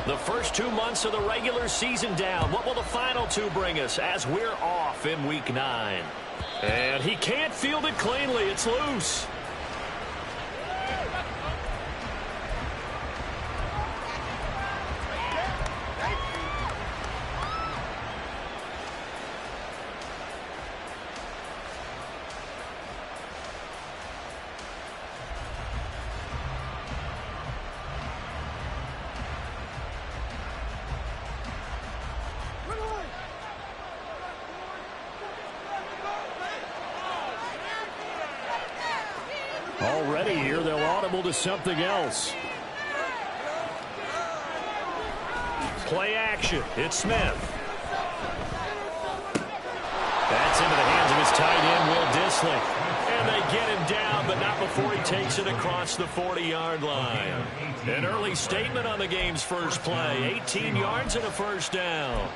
The first 2 months of the regular season down. What will the final 2 bring us as we're off in Week 9? And he can't field it cleanly. It's loose. Already here, they'll audible to something else. Play action. It's Smith. That's into the hands of his tight end, Will Dissly. And they get him down, but not before he takes it across the 40-yard line. An early statement on the game's first play. 18 yards and a first down.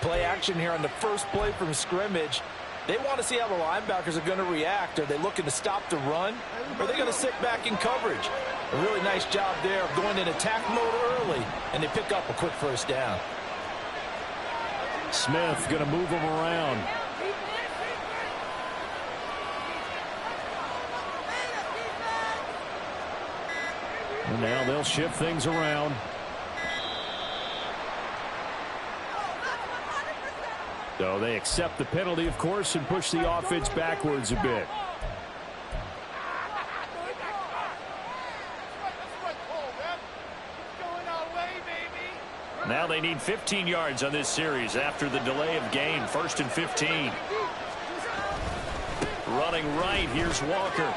Play action here on the first play from scrimmage. They want to see how the linebackers are going to react. Are they looking to stop the run? Or are they going to sit back in coverage? A really nice job there of going in attack mode early, and they pick up a quick first down. Smith going to move him around. And now they'll shift things around. So they accept the penalty, of course, and push the offense backwards a bit. Now they need 15 yards on this series after the delay of gain. 1st and 15. Running right, here's Walker.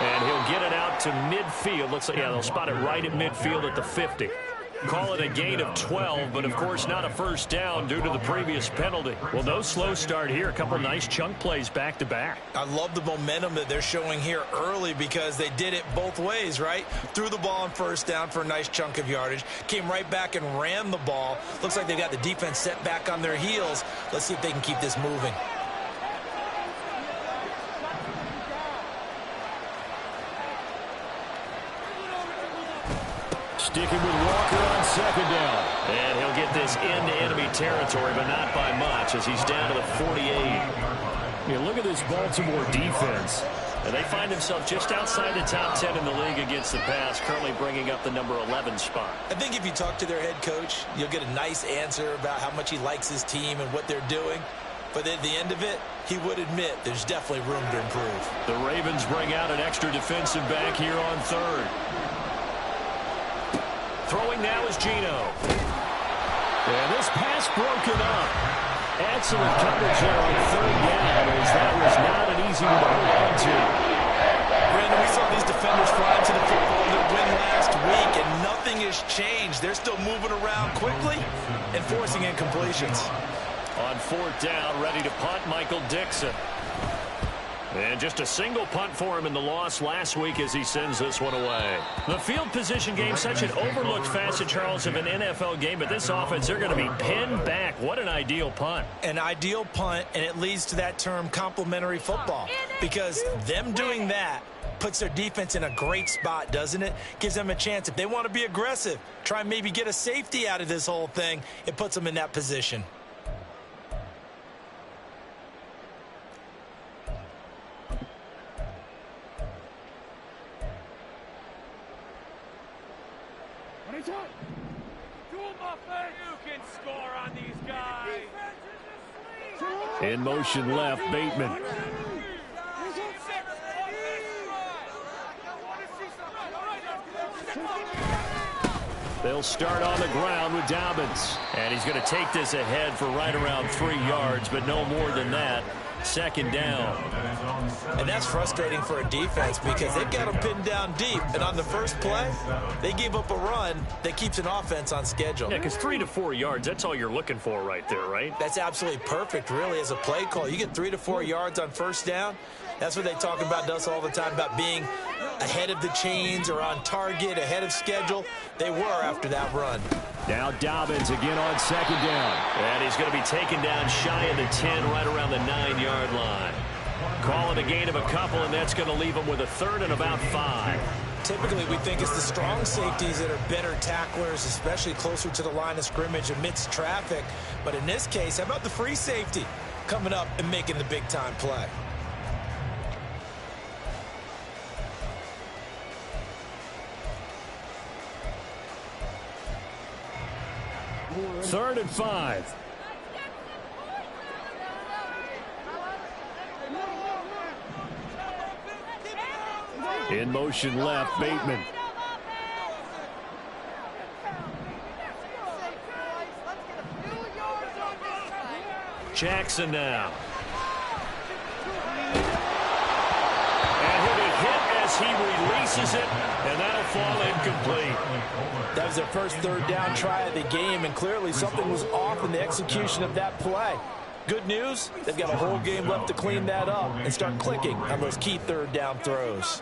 And he'll get it out to midfield. Looks like, yeah, they'll spot it right at midfield at the 50. Call it a gain of 12, but of course not a first down due to the previous penalty. Well, no slow start here. A couple nice chunk plays back to back. I love the momentum that they're showing here early because they did it both ways, right? Threw the ball on first down for a nice chunk of yardage. Came right back and ran the ball. Looks like they got the defense set back on their heels. Let's see if they can keep this moving. Sticking with Walker on 2nd down. And he'll get this into enemy territory, but not by much as he's down to the 48. Yeah, look at this Baltimore defense. And they find themselves just outside the top 10 in the league against the pass, currently bringing up the number 11 spot. I think if you talk to their head coach, you'll get a nice answer about how much he likes his team and what they're doing. But at the end of it, he would admit there's definitely room to improve. The Ravens bring out an extra defensive back here on 3rd. Throwing now is Geno. And this pass broken up. Excellent coverage there on 3rd down, as that was not an easy one to hold on to. Brandon, we saw these defenders fly to the football in their win last week, and nothing has changed. They're still moving around quickly and forcing incompletions. On 4th down, ready to punt, Michael Dixon. And just a single punt for him in the loss last week as he sends this one away. The field position game, such an overlooked facet, Charles, of an NFL game. But this offense, they're going to be pinned back. What an ideal punt. An ideal punt, and it leads to that term complementary football. Because them doing that puts their defense in a great spot, doesn't it? Gives them a chance. If they want to be aggressive, try and maybe get a safety out of this whole thing, it puts them in that position. In motion left, Bateman. They'll start on the ground with Dobbins. And he's going to take this ahead for right around 3 yards, but no more than that. 2nd down. And that's frustrating for a defense because they've got them pinned down deep. And on the first play, they gave up a run that keeps an offense on schedule. Yeah, because 3 to 4 yards, that's all you're looking for right there, right? That's absolutely perfect, really, as a play call. You get 3 to 4 yards on first down. That's what they talk about us all the time, about being ahead of the chains or on target, ahead of schedule. They were after that run. Now Dobbins again on 2nd down. And he's going to be taken down shy of the 10, right around the 9-yard line. Call it a gain of a couple, and that's going to leave them with a third and about 5. Typically, we think it's the strong safeties that are better tacklers, especially closer to the line of scrimmage amidst traffic. But in this case, how about the free safety coming up and making the big-time play? Third and 5. In motion left, Bateman. Jackson now. And he'll be hit as he releases it, and that'll fall incomplete. That was their first third down try of the game, and clearly something was off in the execution of that play. Good news, they've got a whole game left to clean that up and start clicking on those key third down throws.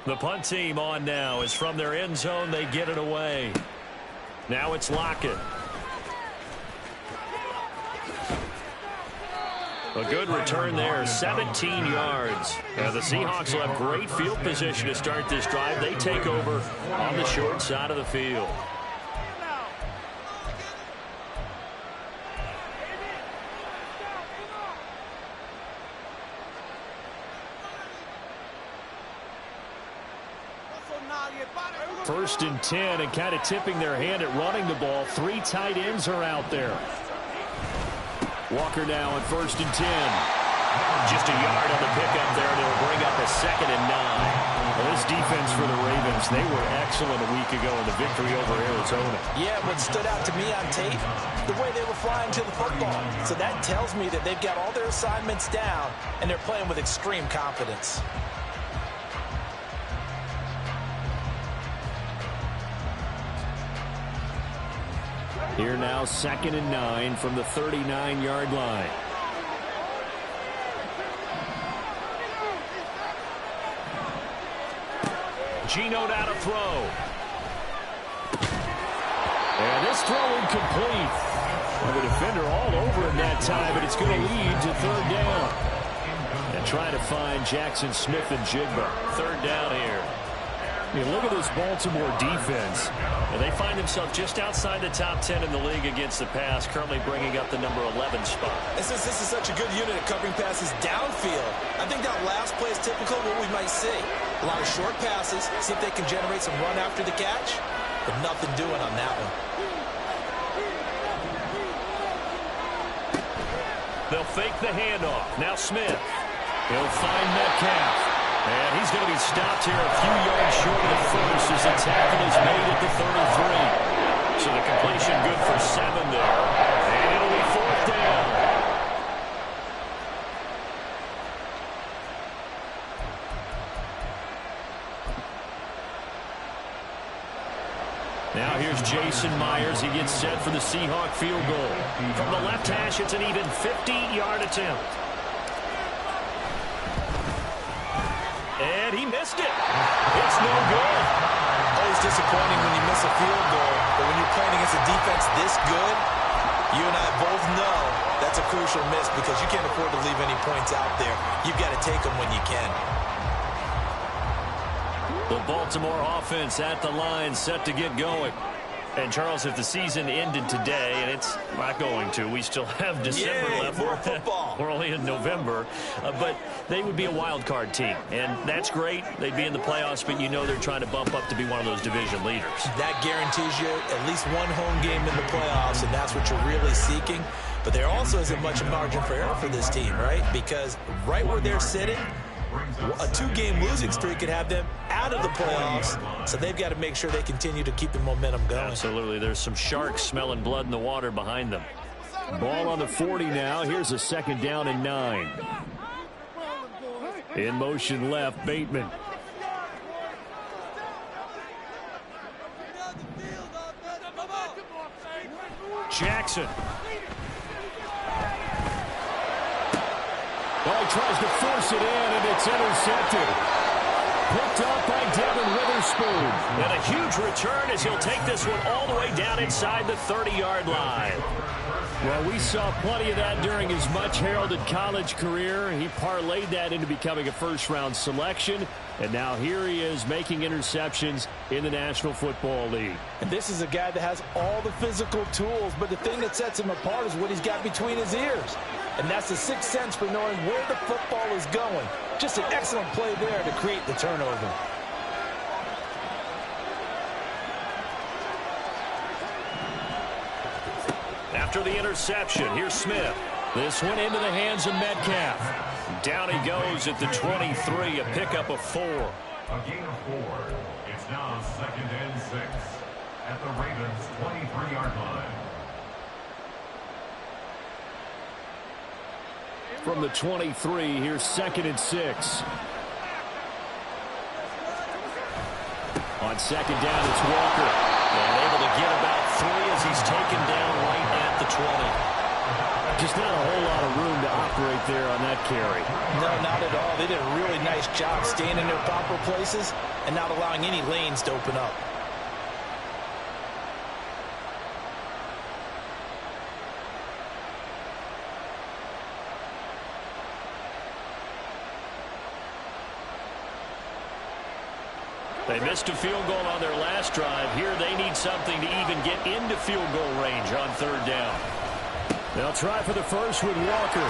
The punt team on now is from their end zone. They get it away. Now it's Lockett. A good return there, 17 yards. The Seahawks will have great field position to start this drive. They take over on the short side of the field. First and 10, and kind of tipping their hand at running the ball. 3 tight ends are out there. Walker now on first and 10. Just a yard on the pickup there, and it'll bring up a 2nd and 9. Well, this defense for the Ravens, they were excellent a week ago in the victory over Arizona. Yeah, what stood out to me on tape, the way they were flying to the football. So that tells me that they've got all their assignments down, and they're playing with extreme confidence. Here now, 2nd and 9 from the 39-yard line. Geno down to throw. And this throw incomplete. Well, the defender all over him that time, but it's going to lead to third down. And trying to find Jackson Smith and Jigba. Third down here. I mean, look at this Baltimore defense. And they find themselves just outside the top 10 in the league against the pass, currently bringing up the number 11 spot. And since this is such a good unit at covering passes downfield, I think that last play is typical of what we might see. A lot of short passes, see if they can generate some run after the catch, but nothing doing on that one. They'll fake the handoff. Now Smith. He'll find Metcalf. And he's going to be stopped here a few yards short of the first as the tackle is made at the 33. So the completion good for 7 there. And it'll be 4th down. Now here's Jason Myers. He gets set for the Seahawk field goal. From the left hash, it's an even 50-yard attempt. And he missed it. It's no good. Always disappointing when you miss a field goal, but when you're playing against a defense this good, you and I both know that's a crucial miss because you can't afford to leave any points out there. You've got to take them when you can. The Baltimore offense at the line, set to get going. And, Charles, if the season ended today, and it's not going to, we still have December left. More football. We're only in November. But they would be a wild card team. And that's great. They'd be in the playoffs, but you know they're trying to bump up to be one of those division leaders. That guarantees you at least one home game in the playoffs, and that's what you're really seeking. But there also isn't much margin for error for this team, right? Because right where they're sitting, a 2-game losing streak could have them out of the playoffs, so they've got to make sure they continue to keep the momentum going. Absolutely. There's some sharks smelling blood in the water behind them. Ball on the 40 now. Here's a 2nd down and 9. In motion left, Bateman. Jackson. Oh, he tries to force it in, and it's intercepted. Picked up by Devin Witherspoon. And a huge return as he'll take this one all the way down inside the 30-yard line. Well, we saw plenty of that during his much-heralded college career. He parlayed that into becoming a first-round selection, and now here he is making interceptions in the National Football League. And this is a guy that has all the physical tools, but the thing that sets him apart is what he's got between his ears. And that's the sixth sense for knowing where the football is going. Just an excellent play there to create the turnover. After the interception, here's Smith. This one into the hands of Metcalf. Down he goes at the 23, a pickup of 4. A gain of 4. It's now 2nd and 6 at the Ravens' 23-yard line. From the 23, here's 2nd and 6. On 2nd down, it's Walker. And able to get about 3 as he's taken down right at the 20. Just not a whole lot of room to operate there on that carry. No, not at all. They did a really nice job staying in their proper places and not allowing any lanes to open up. They missed a field goal on their last drive. Here they need something to even get into field goal range on 3rd down. They'll try for the first with Walker.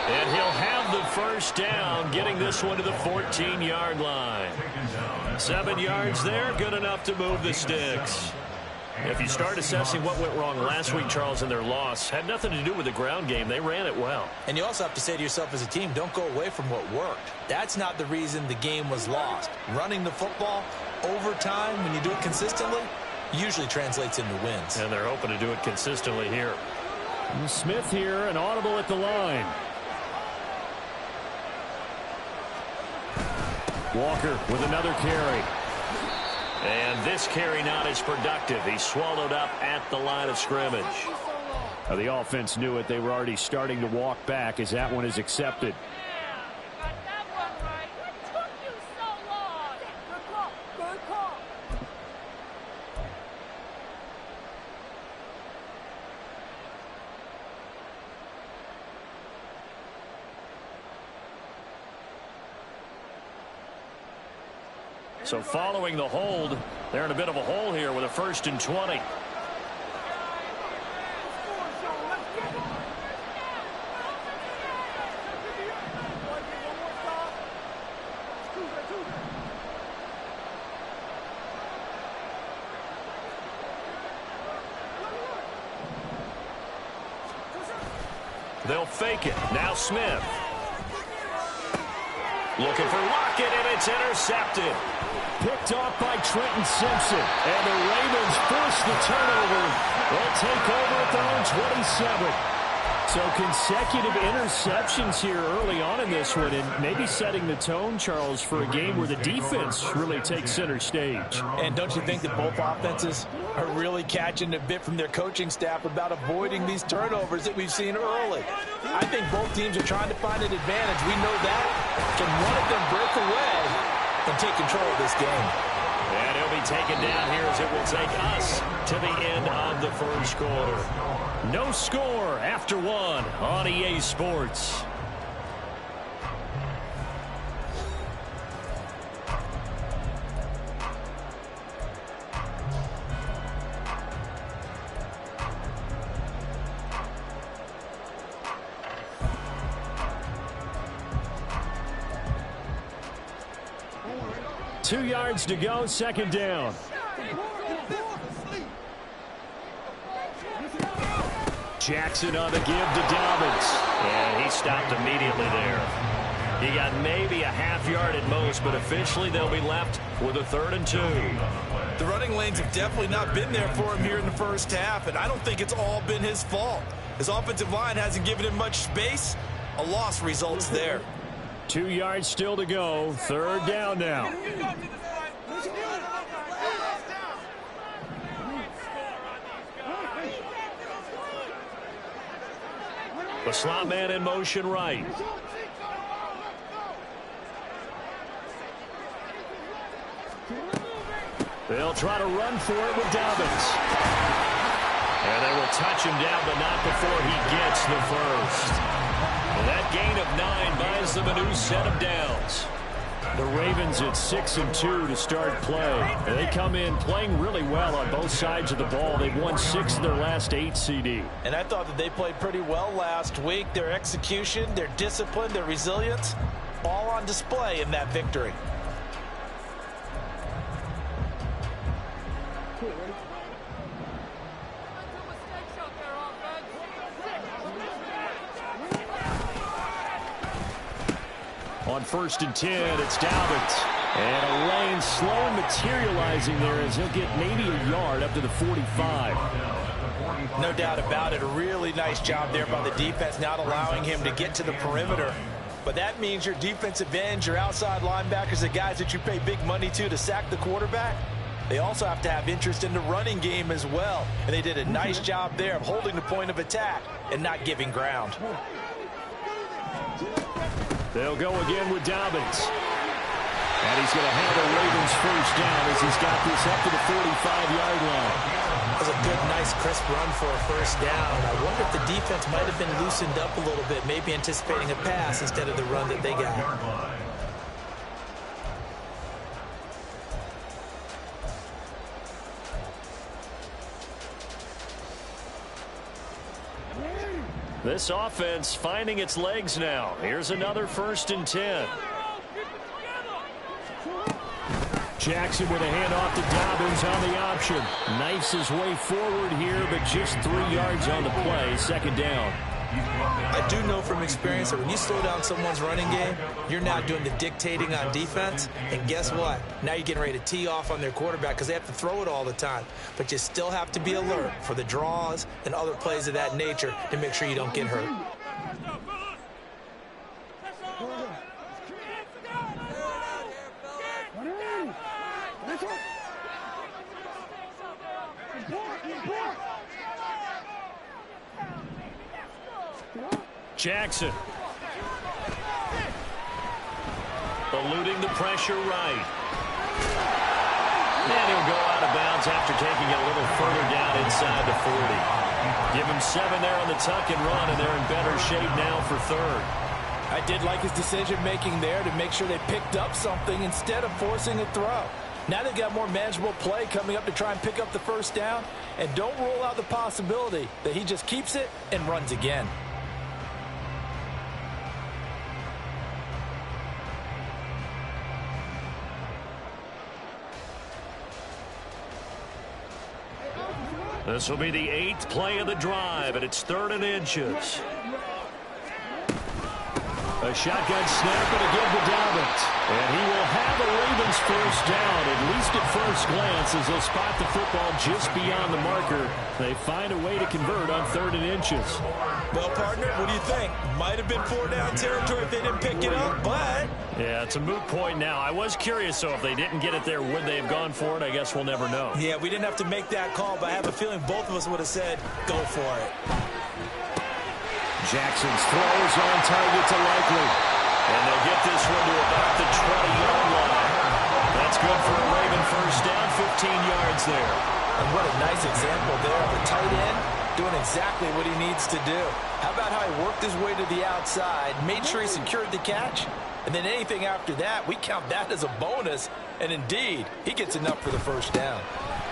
And he'll have the first down, getting this one to the 14-yard line. 7 yards there, good enough to move the sticks. If you start assessing what went wrong last week, Charles, in their loss, had nothing to do with the ground game. They ran it well. And you also have to say to yourself as a team, don't go away from what worked. That's not the reason the game was lost. Running the football over time, when you do it consistently, usually translates into wins. And they're hoping to do it consistently here. And Smith here, an audible at the line. Walker with another carry. And this carry not as productive. He's swallowed up at the line of scrimmage. Now, the offense knew it. They were already starting to walk back as that one is accepted. So following the hold, they're in a bit of a hole here with a 1st and 20. They'll fake it. Now Smith. Looking for Lockett, and it's intercepted. Picked off by Trenton Simpson. And the Ravens force the turnover. They'll take over at their own 27. So consecutive interceptions here early on in this one, and maybe setting the tone, Charles, for a game where the defense really takes center stage. And don't you think that both offenses are really catching a bit from their coaching staff about avoiding these turnovers that we've seen early? I think both teams are trying to find an advantage. We know that. Can one of them break away and take control of this game? And he'll be taken down here as it will take us to the end of the first quarter. No score after 1 on EA Sports. Two yards to go, 2nd down. Jackson on the give to Dobbins. And he stopped immediately there. He got maybe a half yard at most, but officially they'll be left with a 3rd and 2. The running lanes have definitely not been there for him here in the first half, and I don't think it's all been his fault. His offensive line hasn't given him much space. A loss results there. 2 yards still to go. 3rd down now. The slot man in motion right. They'll try to run for it with Dobbins. And they will touch him down, but not before he gets the first. And that gain of 9 buys them a new set of downs. The Ravens at 6-2 to start play. And they come in playing really well on both sides of the ball. They've won 6 of their last 8 CD. And I thought that they played pretty well last week. Their execution, their discipline, their resilience, all on display in that victory. On 1st and 10, it's Dobbins. And a lane slow materializing there as he'll get maybe a yard up to the 45. No doubt about it. A really nice job there by the defense, not allowing him to get to the perimeter. But that means your defensive ends, your outside linebackers, the guys that you pay big money to sack the quarterback, they also have to have interest in the running game as well. And they did a nice job there of holding the point of attack and not giving ground. They'll go again with Dobbins. And he's going to have the Ravens first down as he's got this up to the 45-yard line. That was a good, nice, crisp run for a first down. I wonder if the defense might have been loosened up a little bit, maybe anticipating a pass instead of the run that they got. This offense finding its legs now. Here's another 1st and 10. Jackson with a handoff to Dobbins on the option. Knifes his way forward here, but just 3 yards on the play. 2nd down. I do know from experience that when you slow down someone's running game, you're not doing the dictating on defense. And guess what? Now you're getting ready to tee off on their quarterback because they have to throw it all the time. But you still have to be alert for the draws and other plays of that nature to make sure you don't get hurt. Jackson. Eluding the pressure right. And he'll go out of bounds after taking it a little further down inside the 40. Give him 7 there on the tuck and run, and they're in better shape now for 3rd. I did like his decision-making there to make sure they picked up something instead of forcing a throw. Now they've got more manageable play coming up to try and pick up the first down, and don't rule out the possibility that he just keeps it and runs again. This will be the 8th play of the drive, and it's 3rd and inches. A shotgun snap and again to Dobbins. And he will have a Ravens first down, at least at first glance, as they'll spot the football just beyond the marker. They find a way to convert on 3rd and inches. Well, partner, what do you think? Might have been 4-down territory if they didn't pick it up, but... Yeah, it's a moot point now. I was curious, so if they didn't get it there, would they have gone for it? I guess we'll never know. Yeah, we didn't have to make that call, but I have a feeling both of us would have said, go for it. Jackson's throws on target to Likely. And they'll get this one to about the 20-yard line. That's good for a Raven first down, 15 yards there. And what a nice example there of a tight end doing exactly what he needs to do. How about how he worked his way to the outside, made sure he secured the catch, and then anything after that, we count that as a bonus. And indeed, he gets enough for the first down.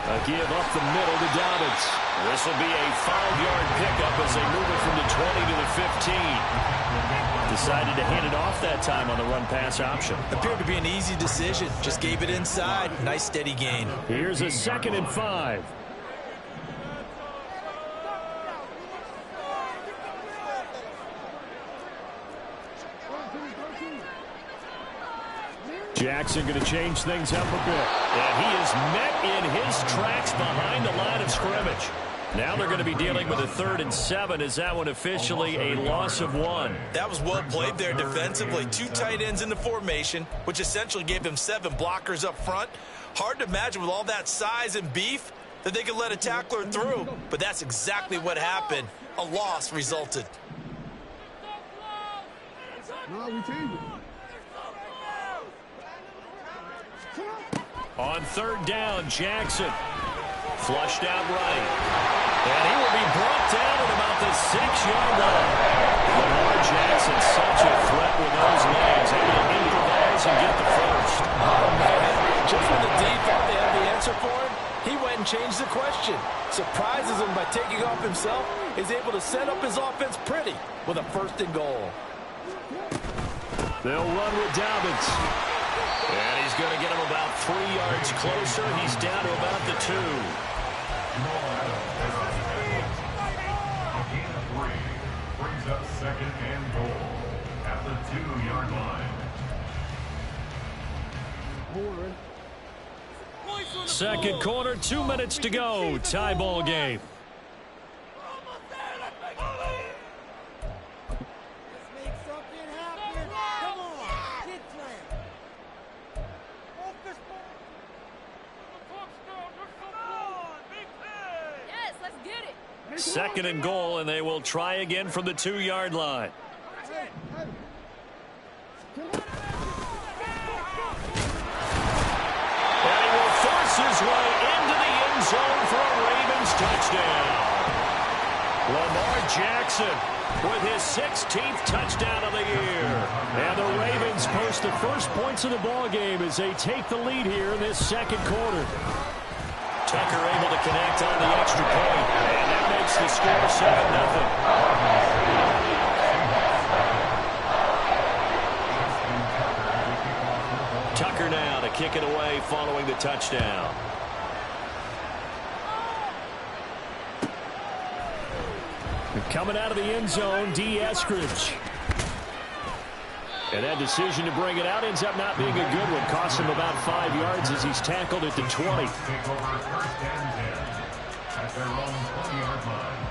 A give up the middle to Dobbins. This will be a 5-yard pickup as they move it from the 20 to the 15. Decided to hand it off that time on the run-pass option. Appeared to be an easy decision. Just gave it inside. Nice steady gain. Here's a 2nd and 5. Jackson going to change things up a bit. And he is met in his tracks behind the line of scrimmage. Now they're going to be dealing with a 3rd and 7. Is that one officially a loss of 1? That was well played there defensively. 2 tight ends in the formation, which essentially gave him 7 blockers up front. Hard to imagine with all that size and beef that they could let a tackler through. But that's exactly what happened. A loss resulted. On 3rd down, Jackson. Flushed out right. And he will be brought down at about the 6-yard line. Lamar Jackson, such a threat with those legs. Able to improvise and get the first. Oh, man. Just when the D thought they had the answer for him, he went and changed the question. Surprises him by taking off himself. Is able to set up his offense pretty with a 1st and goal. They'll run with Dobbins. And he's going to get him about 3 yards closer. He's down to about the 2. A gain of 3 brings up 2nd and goal at the 2-yard line. 2nd quarter, 2 minutes to go. Tie ball game. Second and goal, and they will try again from the 2-yard line. And he will force his way into the end zone for a Ravens touchdown. Lamar Jackson with his 16th touchdown of the year. And the Ravens post the first points of the ball game as they take the lead here in this 2nd quarter. Tucker able to connect on the extra point, and that makes the score 7-0. Tucker now to kick it away following the touchdown. Coming out of the end zone, D. Eskridge. And that decision to bring it out ends up not being a good one. Costs him about 5 yards as he's tackled at the 20. Take over 1st and 10 at their own 20-yard line.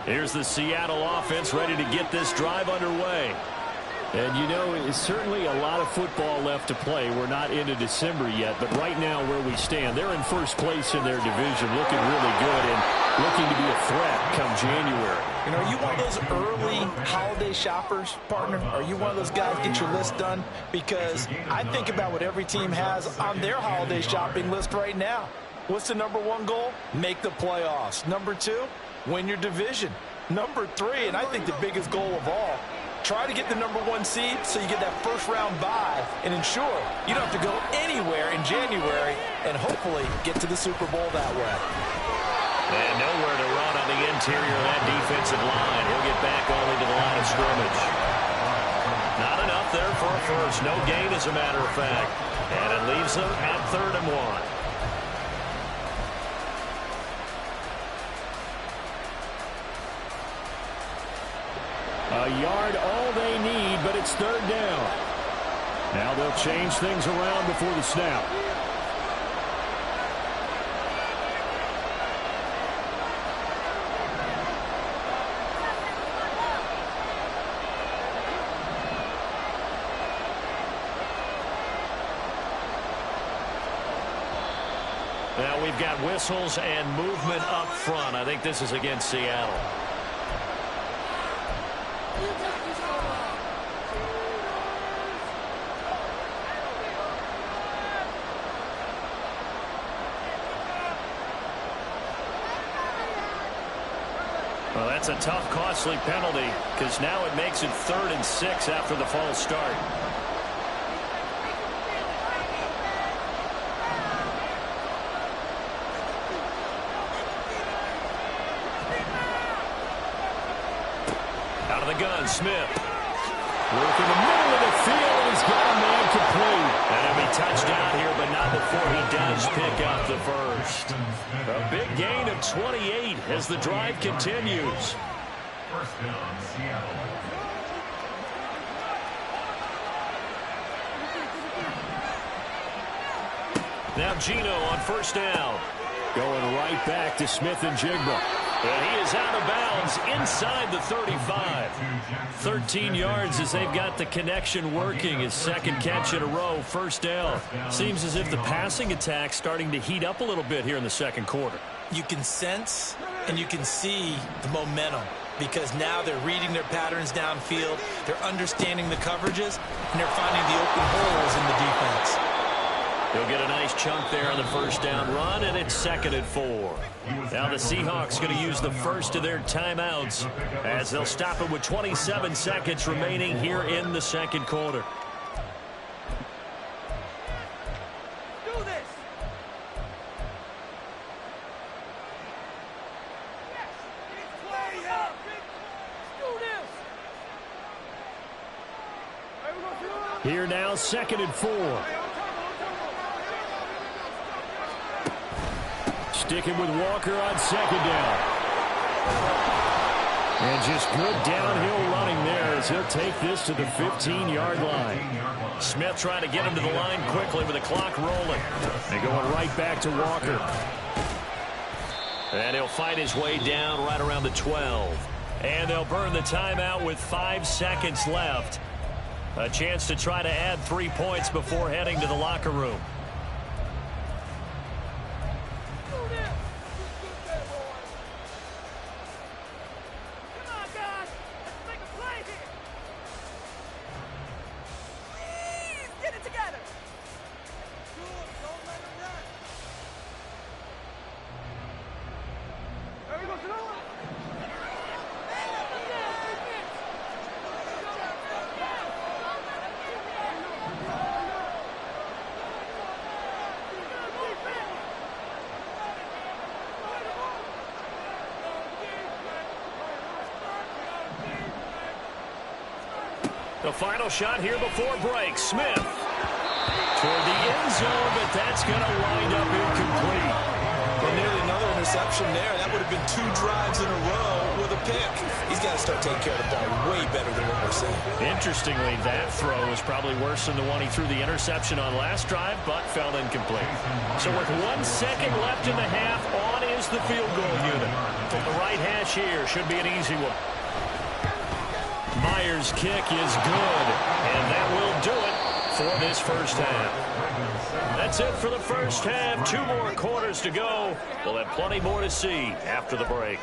Here's the Seattle offense ready to get this drive underway. And, you know, it's certainly a lot of football left to play. We're not into December yet, but right now where we stand, they're in 1st place in their division, looking really good and looking to be a threat come January. You know, are you one of those early holiday shoppers, partner? Are you one of those guys get your list done? Because I think about what every team has on their holiday shopping list right now. What's the number 1 goal? Make the playoffs. Number 2, win your division. Number 3, and I think the biggest goal of all, try to get the number 1 seed so you get that 1st round bye and ensure you don't have to go anywhere in January and hopefully get to the Super Bowl that way. And nowhere to run on the interior of that defensive line. He'll get back only to the line of scrimmage. Not enough there for a first. No gain, as a matter of fact. And it leaves them at 3rd and 1. A yard all they need, but it's 3rd down. Now they'll change things around before the snap. Now we've got whistles and movement up front. I think this is against Seattle. Well, that's a tough, costly penalty because now it makes it 3rd and 6 after the false start. Out of the gun, Smith. Work in the middle of the field, and he's got a man complete. And he'll be touchdown here, but not before he does pick up the first. A big gain of 28 as the drive continues. 1st down, Seattle. Now Geno on 1st down. Going right back to Smith and Jigba. And he is out of bounds inside the 35. 13 yards as they've got the connection working. His second catch in a row, first down. Seems as if the passing attack's starting to heat up a little bit here in the second quarter. You can sense and you can see the momentum because now they're reading their patterns downfield, they're understanding the coverages, and they're finding the open holes in the defense. He'll get a nice chunk there on the first down run, and it's 2nd and 4. Now the Seahawks going to use the first of their timeouts as they'll stop it with 27 seconds remaining here in the second quarter. Do this. Here now, 2nd and 4. Sticking with Walker on 2nd down. And just good downhill running there as he'll take this to the 15-yard line. Smith trying to get him to the line quickly with the clock rolling. And going right back to Walker. And he'll fight his way down right around the 12. And they'll burn the timeout with 5 seconds left. A chance to try to add 3 points before heading to the locker room. The final shot here before break. Smith toward the end zone, but that's going to wind up incomplete. Well, nearly another interception there. That would have been 2 drives in a row with a pick. He's got to start taking care of the ball way better than what we're seeing. Interestingly, that throw was probably worse than the one he threw the interception on last drive, but fell incomplete. So with 1 second left in the half, on is the field goal unit. From the right hash here, should be an easy one. Myers' kick is good, and that will do it for this first half. That's it for the first half. 2 more quarters to go. We'll have plenty more to see after the break.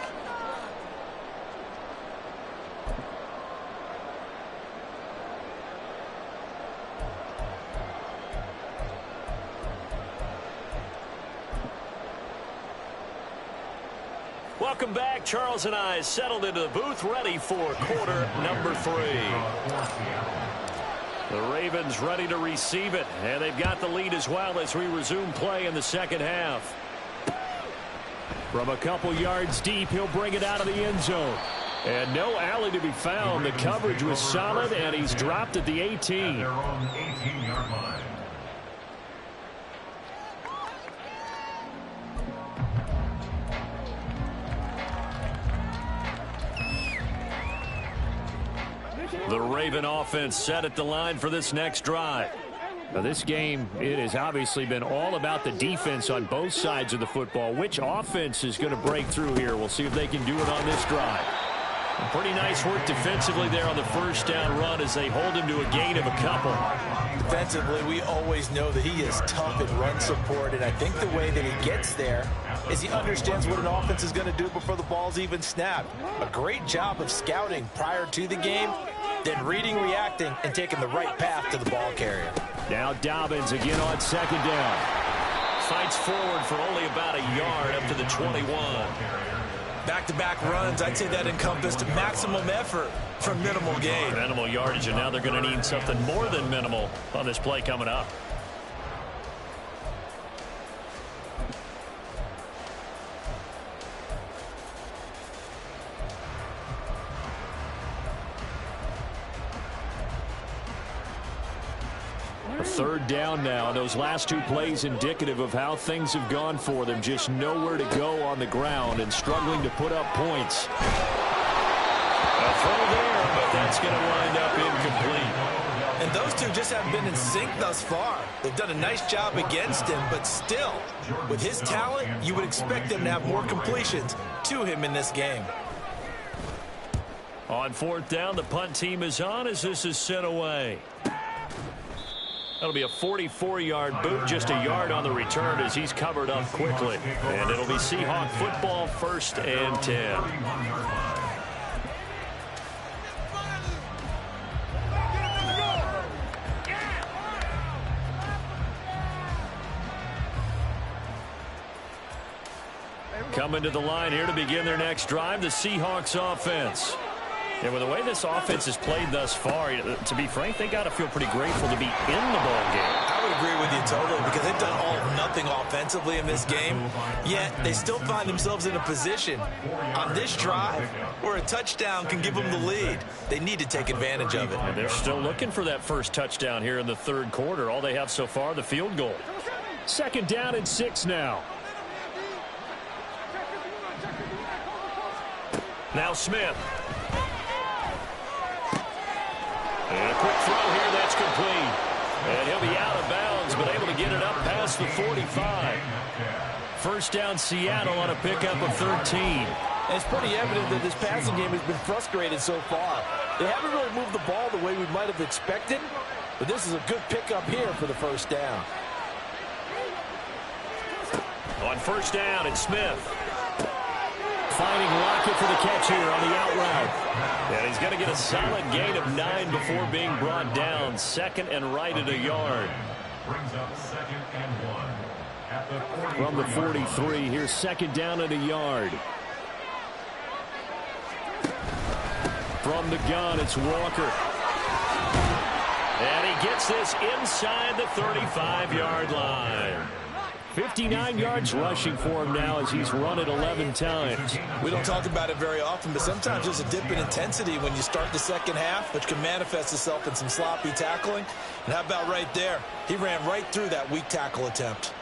Welcome back. Charles and I settled into the booth, ready for quarter number 3. The Ravens ready to receive it, and they've got the lead as well as we resume play in the second half. From a couple yards deep, he'll bring it out of the end zone. And no alley to be found. The coverage was solid, and he's dropped at the 18. Their own 18-yard line. The Raven offense set at the line for this next drive. Now this game, it has obviously been all about the defense on both sides of the football. Which offense is going to break through here? We'll see if they can do it on this drive. And pretty nice work defensively there on the first down run as they hold him to a gain of a couple. Defensively, we always know that he is tough in run support, and I think the way that he gets there is he understands what an offense is going to do before the ball's even snapped. A great job of scouting prior to the game, then reading, reacting, and taking the right path to the ball carrier. Now Dobbins again on second down. Fights forward for only about a yard up to the 21. Back-to-back runs, I'd say that encompassed maximum effort for minimal gain. Minimal yardage, and now they're going to need something more than minimal on this play coming up. Third down now. Those last 2 plays indicative of how things have gone for them. Just nowhere to go on the ground and struggling to put up points. A throw there, but that's going to wind up incomplete. And those two just haven't been in sync thus far. They've done a nice job against him, but still, with his talent, you would expect them to have more completions to him in this game. On fourth down, the punt team is on as this is sent away. That'll be a 44-yard boot, just a yard on the return as he's covered up quickly. And it'll be Seahawk football, 1st and 10. Coming to the line here to begin their next drive, the Seahawks offense. And with the way this offense has played thus far, to be frank, they got to feel pretty grateful to be in the ball game. I would agree with you totally because they've done all or nothing offensively in this game, yet they still find themselves in a position on this drive where a touchdown can give them the lead. They need to take advantage of it. And they're still looking for that first touchdown here in the third quarter. All they have so far, the field goal. 2nd down and 6 now. Now Smith. And a quick throw here that's complete. And he'll be out of bounds, but able to get it up past the 45. 1st down Seattle on a pickup of 13. And it's pretty evident that this passing game has been frustrated so far. They haven't really moved the ball the way we might have expected, but this is a good pickup here for the 1st down. On 1st down, it's Smith. Finding Lockett for the catch here on the out route. And he's going to get a solid gain of 9 before being brought down. 2nd and right at a yard. Brings up 2nd and 1 at the 43. From the 43, here's 2nd down at a yard. From the gun, it's Walker. And he gets this inside the 35-yard line. 59 yards rushing for him now as he's run it 11 times. We don't talk about it very often, but sometimes there's a dip in intensity when you start the second half, which can manifest itself in some sloppy tackling. And how about right there? He ran right through that weak tackle attempt.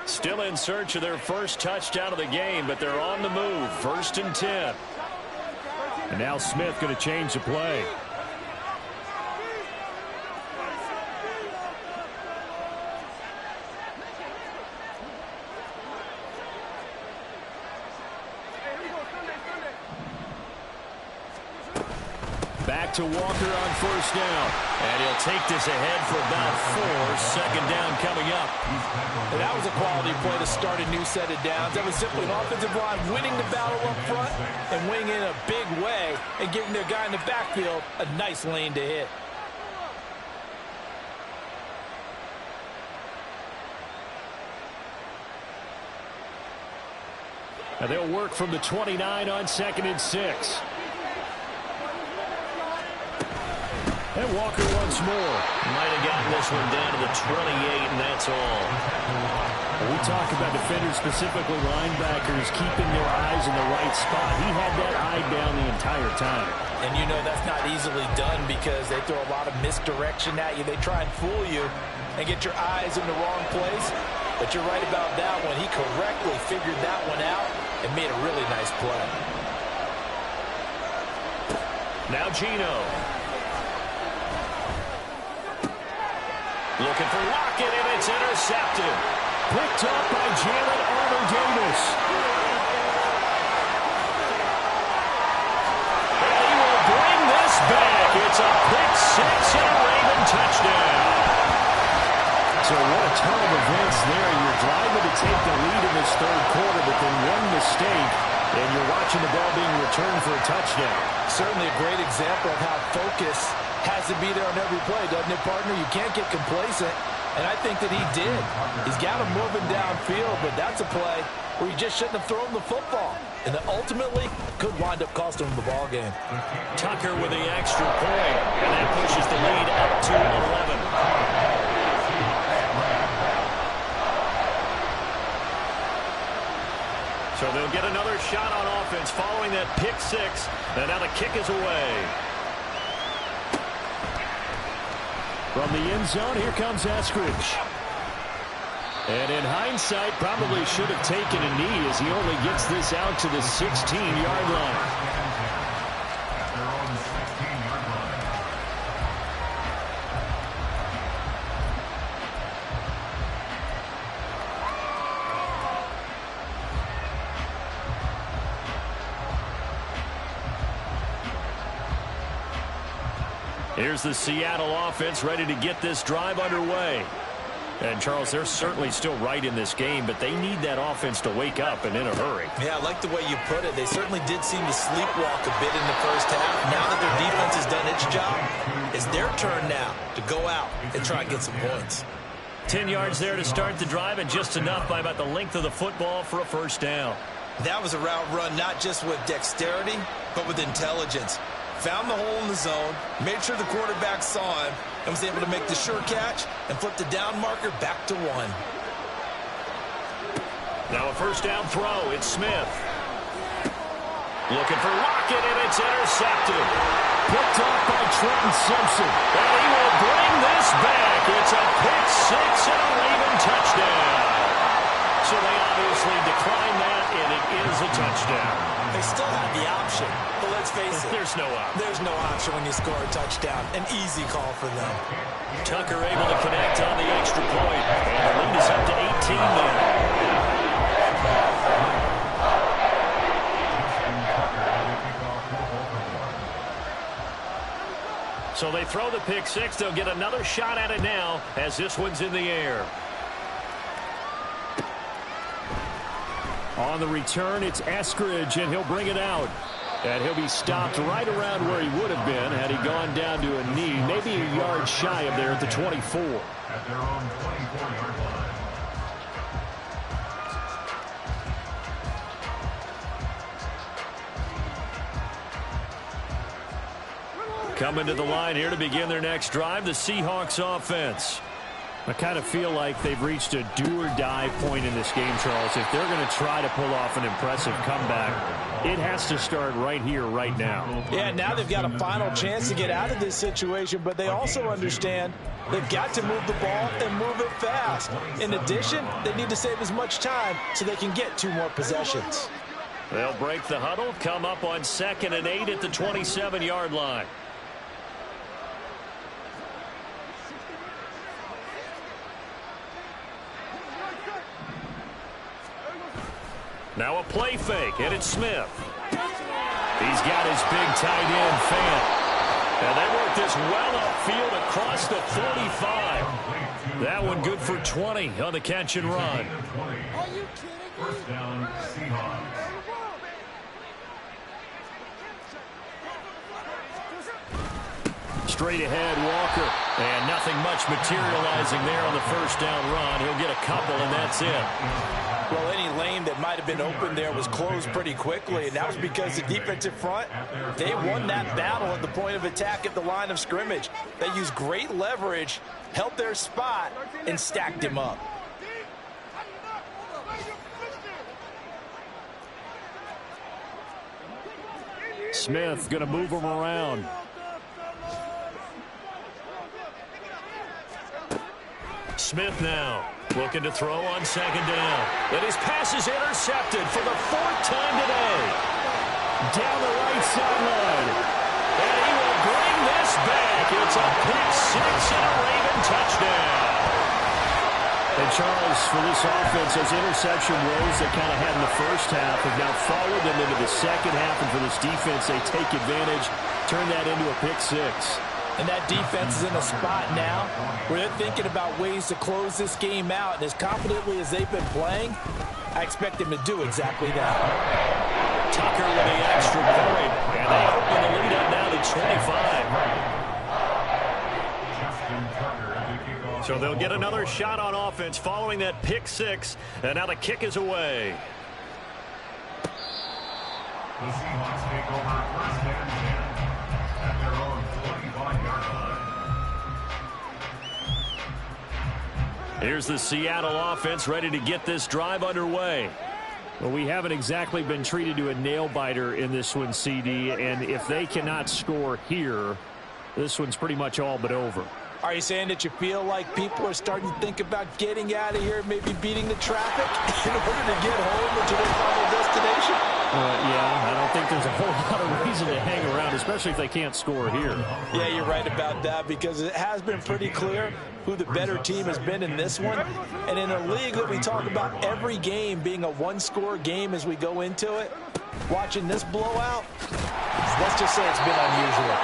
Still in search of their first touchdown of the game, but they're on the move. 1st and 10. And now Smith going to change the play. Back to Walker on 1st down. And he'll take this ahead for about 4. 2nd down coming up. And that was a quality play to start a new set of downs. That was simply an offensive line winning the battle up front and winning in a big way and giving their guy in the backfield a nice lane to hit. Now they'll work from the 29 on 2nd and 6. And Walker once more. Might have gotten this one down to the 28, and that's all. We talk about defenders, specifically linebackers, keeping their eyes in the right spot. He had that eye down the entire time. And you know that's not easily done because they throw a lot of misdirection at you. They try and fool you and get your eyes in the wrong place. But you're right about that one. He correctly figured that one out and made a really nice play. Now Gino. Looking for Lockett, and it's intercepted. Picked up by Jalen Armour-Davis. And he will bring this back. It's a pick 6 and a Raven touchdown. So what a turn of events there. You're driving to take the lead in this third quarter, but then one mistake, and you're watching the ball being returned for a touchdown. Certainly a great example of how focus has to be there on every play, doesn't it, partner? You can't get complacent, and I think that he did. He's got him moving downfield, but that's a play where you just shouldn't have thrown the football, and that ultimately could wind up costing him the ball game. Tucker with the extra point, and that pushes the lead up to 11. So they'll get another shot on offense following that pick 6, and now the kick is away. From the end zone, here comes Eskridge. And in hindsight, probably should have taken a knee as he only gets this out to the 16-yard line. Their own 16 Here's the Seattle offense ready to get this drive underway. And, Charles, they're certainly still right in this game, but they need that offense to wake up and in a hurry. Yeah, I like the way you put it. They certainly did seem to sleepwalk a bit in the first half. Now that their defense has done its job, it's their turn now to go out and try and get some points. 10 yards there to start the drive, and just enough by about the length of the football for a first down. That was a route run not just with dexterity, but with intelligence. Found the hole in the zone, made sure the quarterback saw him, and was able to make the sure catch and flip the down marker back to 1. Now a first down throw. It's Smith. Looking for Lockett, and it's intercepted. Picked off by Trenton Simpson. And he will bring this back. It's a pick six and a Raven touchdown. So they obviously declined that, and it is a touchdown. They still have the option, but let's face it. There's no option. There's no option when you score a touchdown. An easy call for them. Tucker able to connect on the extra point. And the lead is up to 18 now. So they throw the pick six. They'll get another shot at it now as this one's in the air. On the return, it's Eskridge, and he'll bring it out. And he'll be stopped right around where he would have been had he gone down to a knee, maybe a yard shy of there at the 24. At their own 24-yard line. Coming to the line here to begin their next drive, the Seahawks offense. I kind of feel like they've reached a do-or-die point in this game, Charles. If they're going to try to pull off an impressive comeback, it has to start right here, right now. Yeah, now they've got a final chance to get out of this situation, but they also understand they've got to move the ball and move it fast. In addition, they need to save as much time so they can get 2 more possessions. They'll break the huddle, come up on 2nd and 8 at the 27-yard line. Now a play fake, and it's Smith. He's got his big tight end, Fant. And they work this well upfield across the 45. That one good for 20 on the catch and run. Are you kidding me? First down, Seahawks. Straight ahead, Walker. And nothing much materializing there on the first down run. He'll get a couple, and that's it. Well, any lane that might have been open there was closed pretty quickly, and that was because the defensive front, they won that battle at the point of attack at the line of scrimmage. They used great leverage, held their spot, and stacked him up. Smith going to move him around. Smith now looking to throw on 2nd down. And his pass is intercepted for the 4th time today. Down the right sideline. And he will bring this back. It's a pick six and a Raven touchdown. And Charles, for this offense, those interception woes they kind of had in the first half have now followed them into the second half. And for this defense, they take advantage, turn that into a pick six. And that defense is in a spot now where they're thinking about ways to close this game out. And as confidently as they've been playing, I expect them to do exactly that. Tucker with the extra point. And they open the lead up now to 25. So they'll get another shot on offense following that pick six. And now the kick is away. The Seahawks take over first and 10 at their own 25-yard line. Here's the Seattle offense ready to get this drive underway. Well, we haven't exactly been treated to a nail-biter in this one, CD, and if they cannot score here, this one's pretty much all but over. Are you saying that you feel like people are starting to think about getting out of here, maybe beating the traffic in order to get home or to their final destination? Yeah, I don't think there's a whole lot of reason to hang around, especially if they can't score here. Yeah, you're right about that, because it has been pretty clear who the better team has been in this one. And in a league that we talk about every game being a one-score game as we go into it, watching this blowout, let's just say it's been unusual.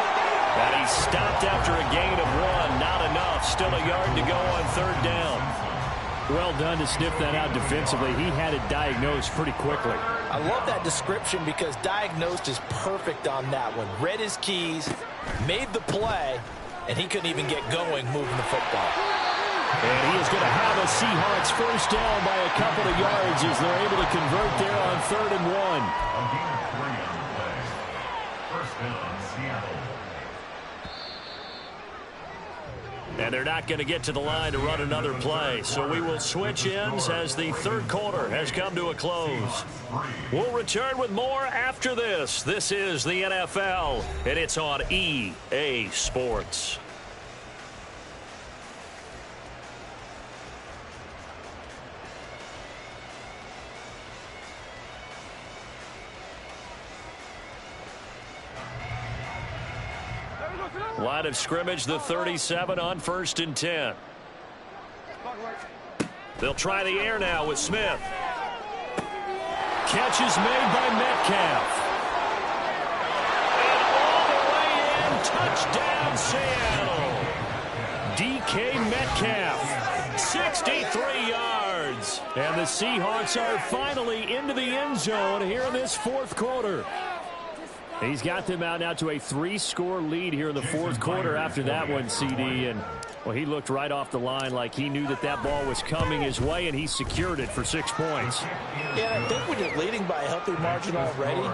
And he stopped after a gain of 1. Not enough. Still a yard to go on 3rd down. Well done to sniff that out defensively. He had it diagnosed pretty quickly. I love that description because diagnosed is perfect on that one. Read his keys, made the play, and he couldn't even get going moving the football. And he is going to have a Seahawks first down by a couple of yards as they're able to convert there on 3rd and 1. A gain of 3 on the play. First down, Seattle. And they're not going to get to the line to run another play. So we will switch ends as the 3rd quarter has come to a close. We'll return with more after this. This is the NFL, and it's on EA Sports. Line of scrimmage, the 37 on 1st and 10. They'll try the air now with Smith. Catch is made by Metcalf. And all the way in, touchdown Seattle. DK Metcalf, 63 yards. And the Seahawks are finally into the end zone here in this 4th quarter. He's got them out now to a 3-score lead here in the 4th quarter after that one, CD. And, well, he looked right off the line like he knew that that ball was coming his way, and he secured it for 6 points. Yeah, I think when you're leading by a healthy margin already,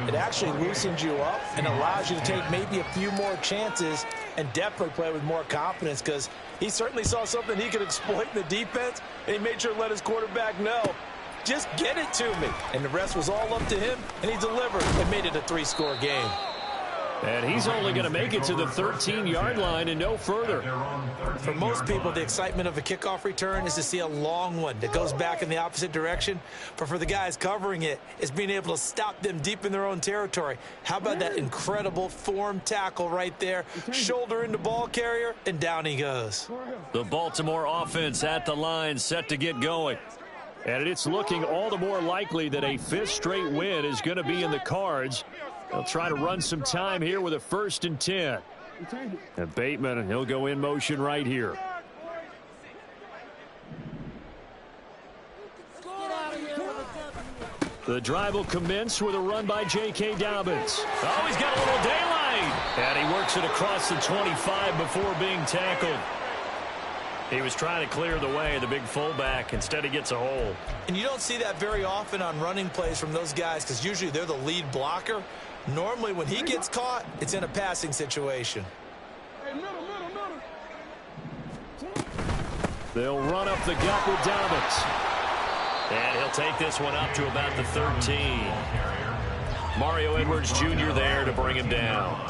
it actually loosens you up and allows you to take maybe a few more chances and definitely play with more confidence because he certainly saw something he could exploit in the defense, and he made sure to let his quarterback know, just get it to me. And the rest was all up to him, and he delivered and made it a 3-score game. And he's only going to make it to the 13-yard line and no further. For most people, the excitement of a kickoff return is to see a long one that goes back in the opposite direction. But for the guys covering it, it's being able to stop them deep in their own territory. How about that incredible form tackle right there? Shoulder into ball carrier, and down he goes. The Baltimore offense at the line, set to get going. And it's looking all the more likely that a 5th straight win is going to be in the cards. They'll try to run some time here with a 1st and 10. And Bateman, he'll go in motion right here. The drive will commence with a run by J.K. Dobbins. Oh, he's got a little daylight. And he works it across the 25 before being tackled. He was trying to clear the way, the big fullback. Instead, he gets a hole. And you don't see that very often on running plays from those guys because usually they're the lead blocker. Normally, when he gets caught, it's in a passing situation. They'll run up the gut with Dobbins. And he'll take this one up to about the 13. Mario Edwards Jr. there to bring him down.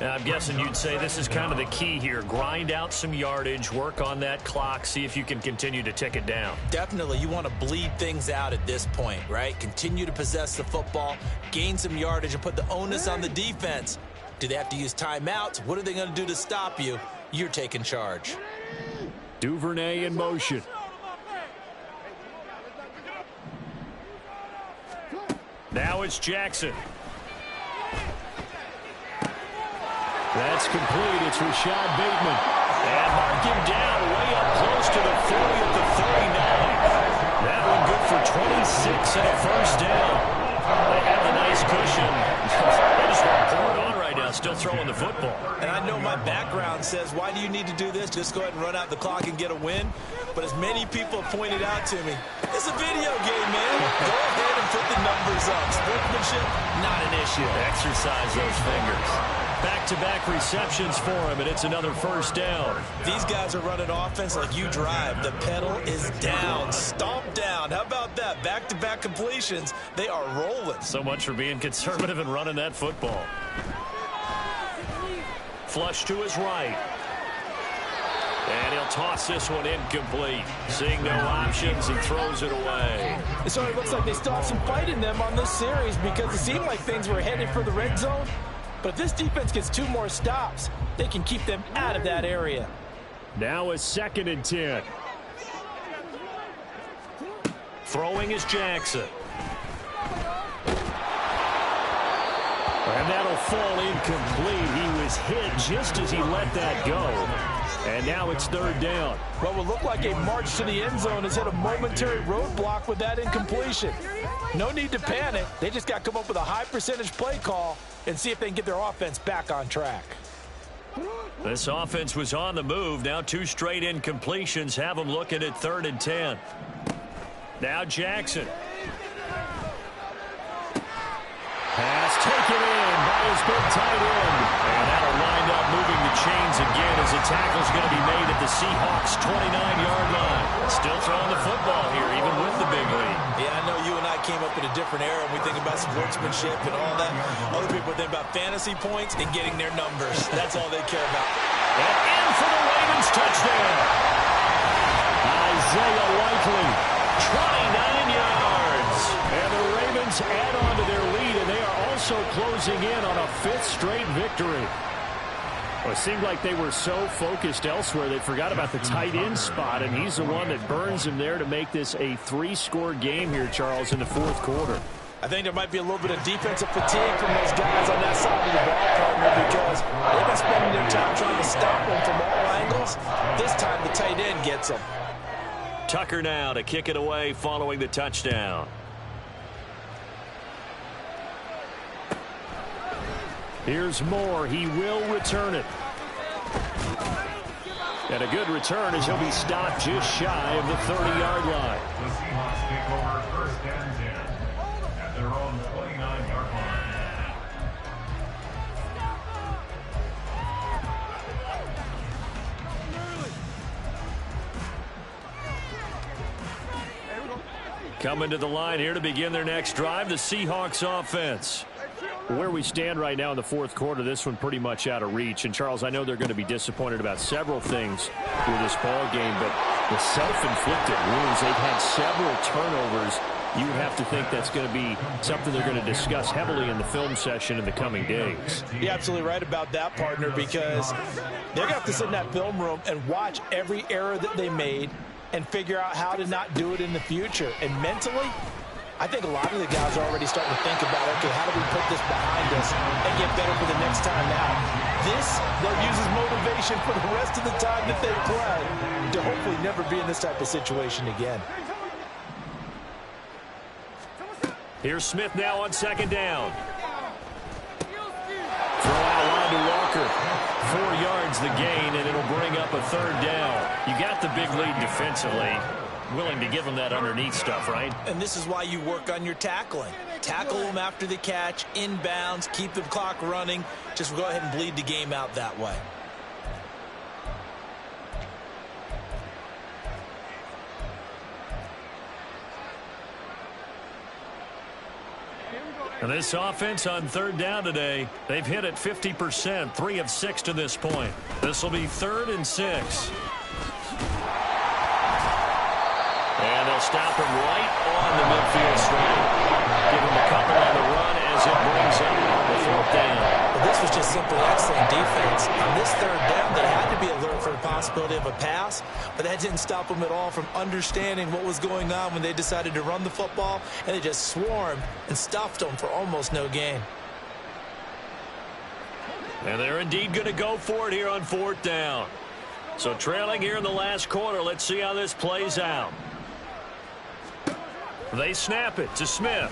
And I'm guessing you'd say this is kind of the key here. Grind out some yardage, work on that clock, see if you can continue to tick it down. Definitely, you want to bleed things out at this point, right? Continue to possess the football, gain some yardage, and put the onus on the defense. Do they have to use timeouts? What are they going to do to stop you? You're taking charge. Duvernay in motion. Now it's Jackson. That's complete. It's Rashad Bateman. And mark him down way up close to the 40 at the 39. That one good for 26 and a first down. They have a nice cushion. They just want to pour it on right now, still throwing the football. And I know my background says, why do you need to do this? Just go ahead and run out the clock and get a win. But as many people have pointed out to me, it's a video game, man. Go ahead and put the numbers up. Sportsmanship, not an issue. Exercise those fingers. Back-to-back receptions for him, and it's another first down. These guys are running offense like you drive. The pedal is down, stomp down. How about that? Back-to-back completions. They are rolling. So much for being conservative and running that football. Flush to his right. And he'll toss this one incomplete. Seeing no options, he throws it away. It certainly looks like they still have some fight in them on this series because it seemed like things were headed for the red zone. But if this defense gets 2 more stops, they can keep them out of that area. Now a 2nd and 10. Throwing is Jackson. And that'll fall incomplete. He was hit just as he let that go. And now it's third down. What would look like a march to the end zone has hit a momentary roadblock with that incompletion. No need to panic. They just got to come up with a high percentage play call and see if they can get their offense back on track. This offense was on the move. Now 2 straight incompletions have them looking at 3rd and 10. Now Jackson. Pass taken in by his big tight end. And that'll wind up moving the chains again as the tackle's going to be made at the Seahawks' 29-yard line. Still throwing the football here, even with the big lead. Yeah, I know you and I came up in a different era, and we think about sportsmanship and all that. Other people think about fantasy points and getting their numbers. That's all they care about. And in for the Ravens touchdown. Isaiah Likely. 29 yards. And the Ravens add on to their lead, and they are also closing in on a 5th straight victory. Well, it seemed like they were so focused elsewhere they forgot about the tight end spot, and he's the one that burns him there to make this a 3-score game here, Charles, in the 4th quarter. I think there might be a little bit of defensive fatigue from those guys on that side of the ball, partner, because they've been spending their time trying to stop them from all angles. This time the tight end gets them. Tucker now to kick it away following the touchdown. Here's Moore. He will return it. And a good return as he'll be stopped just shy of the 30-yard line. The Seahawks take over 1st and 10 at their own 29-yard line. Coming to the line here to begin their next drive, the Seahawks offense. Where we stand right now in the 4th quarter, this one pretty much out of reach. And, Charles, I know they're going to be disappointed about several things with this ball game, but the self-inflicted wounds, they've had several turnovers. You would have to think that's going to be something they're going to discuss heavily in the film session in the coming days. You're absolutely right about that, partner, because they're going to have to sit in that film room and watch every error that they made and figure out how to not do it in the future. And mentally, I think a lot of the guys are already starting to think about, okay, how do we put this behind us and get better for the next time out? This, they'll use as motivation for the rest of the time that they play to hopefully never be in this type of situation again. Here's Smith now on 2nd down. Throw out a line to Walker. 4 yards the gain, and it'll bring up a 3rd down. You got the big lead defensively. Willing to give them that underneath stuff, right? And this is why you work on your tackling. Tackle them after the catch, inbounds, keep the clock running. Just go ahead and bleed the game out that way. And this offense on 3rd down today, they've hit it 50%, 3 of 6 to this point. This will be 3rd and 6. And they'll stop him right on the midfield strike. Give him a couple on the run as it brings up the 4th down. Well, this was just simply excellent defense. On this 3rd down, they had to be alert for the possibility of a pass, but that didn't stop them at all from understanding what was going on when they decided to run the football, and they just swarmed and stuffed them for almost no gain. And they're indeed going to go for it here on 4th down. So trailing here in the last quarter, let's see how this plays out. They snap it to Smith.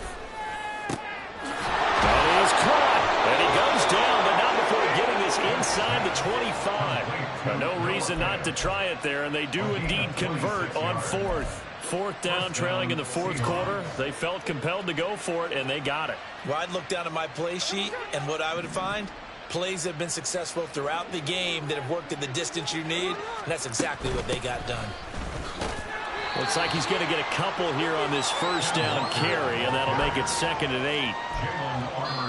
That is caught. And he goes down, but not before getting this inside the 25. But no reason not to try it there, and they do indeed convert on 4th. 4th down, trailing in the 4th quarter. They felt compelled to go for it, and they got it. Well, I'd look down at my play sheet, and what I would find, plays that have been successful throughout the game that have worked at the distance you need, and that's exactly what they got done. Looks like he's going to get a couple here on this 1st down carry, and that'll make it 2nd and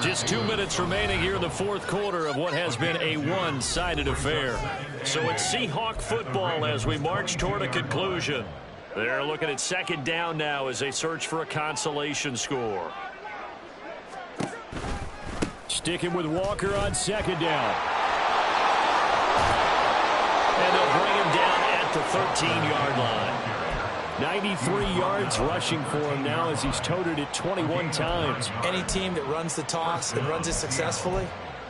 8. Just 2 minutes remaining here in the 4th quarter of what has been a one-sided affair. So it's Seahawk football as we march toward a conclusion. They're looking at 2nd down now as they search for a consolation score. Sticking with Walker on 2nd down. And they'll bring him down at the 13-yard line. 93 yards rushing for him now as he's toted it 21 times. Any team that runs the toss and runs it successfully,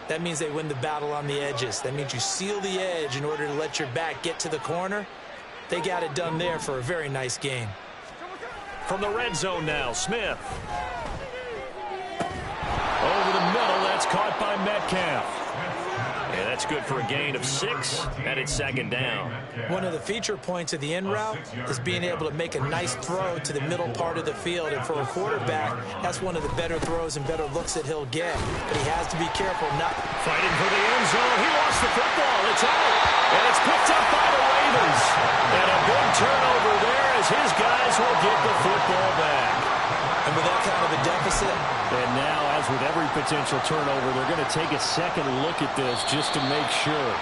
that means they win the battle on the edges. That means you seal the edge in order to let your back get to the corner. They got it done there for a very nice game. From the red zone now, Smith. Over the middle, that's caught by Metcalf. And that's good for a gain of 6, and it's second down. One of the feature points of the in route is being able to make a nice throw to the middle part of the field. And for a quarterback, that's one of the better throws and better looks that he'll get. But he has to be careful not... Fighting for the end zone. He lost the football. It's out. And it's picked up by the Ravens. And a big turnover there as his guys will get the football back. And with that kind of a deficit... And now, as with every potential turnover, they're going to take a second look at this just to make sure.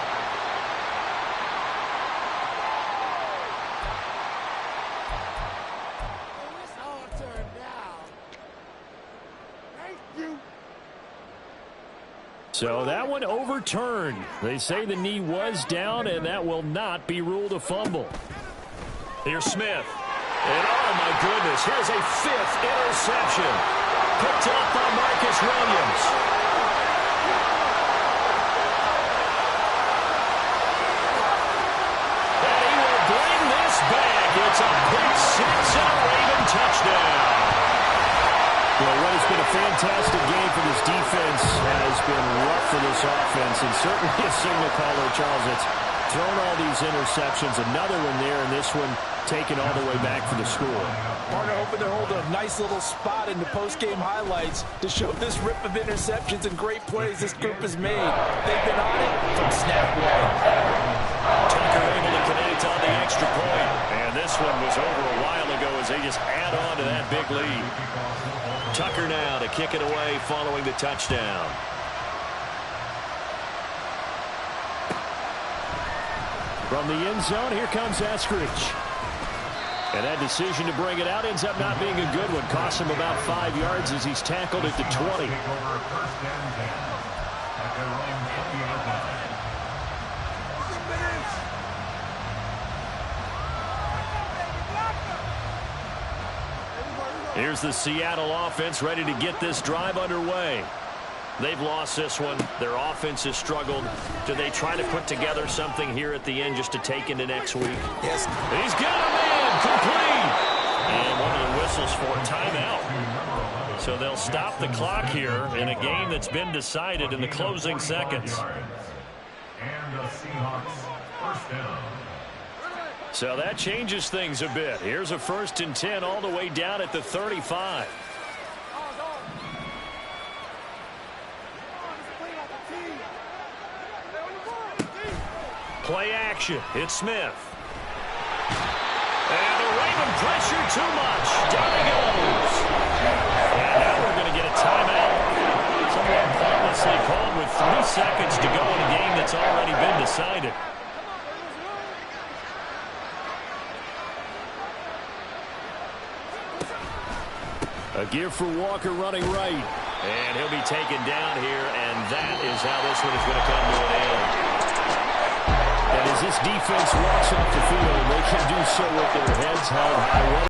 So that one overturned. They say the knee was down, and that will not be ruled a fumble. Here's Smith. And oh my goodness, here's a 5th interception. Picked up by Marcus Williams. And he will bring this back. It's a pick 6 and a Raven touchdown. Well, what has been a fantastic game for this defense has been rough for this offense, and certainly a signal caller, Charles, that's thrown all these interceptions. Another one there, and this one taken all the way back for the score. Partner hoping to hold a nice little spot in the post-game highlights to show this rip of interceptions and great plays this group has made. They've been on it from snap one. Tucker able to connect on the extra point. And this one was over a while ago as they just add on to that big lead. Tucker now to kick it away following the touchdown. From the end zone, here comes Eskridge. And that decision to bring it out ends up not being a good one. Costs him about 5 yards as he's tackled at the 20. Here's the Seattle offense ready to get this drive underway. They've lost this one. Their offense has struggled. Do they try to put together something here at the end just to take into next week? Yes. He's got a man complete. And one of the whistles for a timeout. So they'll stop the clock here in a game that's been decided in the closing seconds. And the Seahawks first down. So that changes things a bit. Here's a 1st and 10 all the way down at the 35. Play action. It's Smith. And the Raven pressure too much. Down he goes. And now we're going to get a timeout. Somewhat pointlessly called with 3 seconds to go in a game that's already been decided. A give for Walker running right. And he'll be taken down here, and that is how this one is going to come to an end. And as this defense walks off the field, they can do so with their heads held high.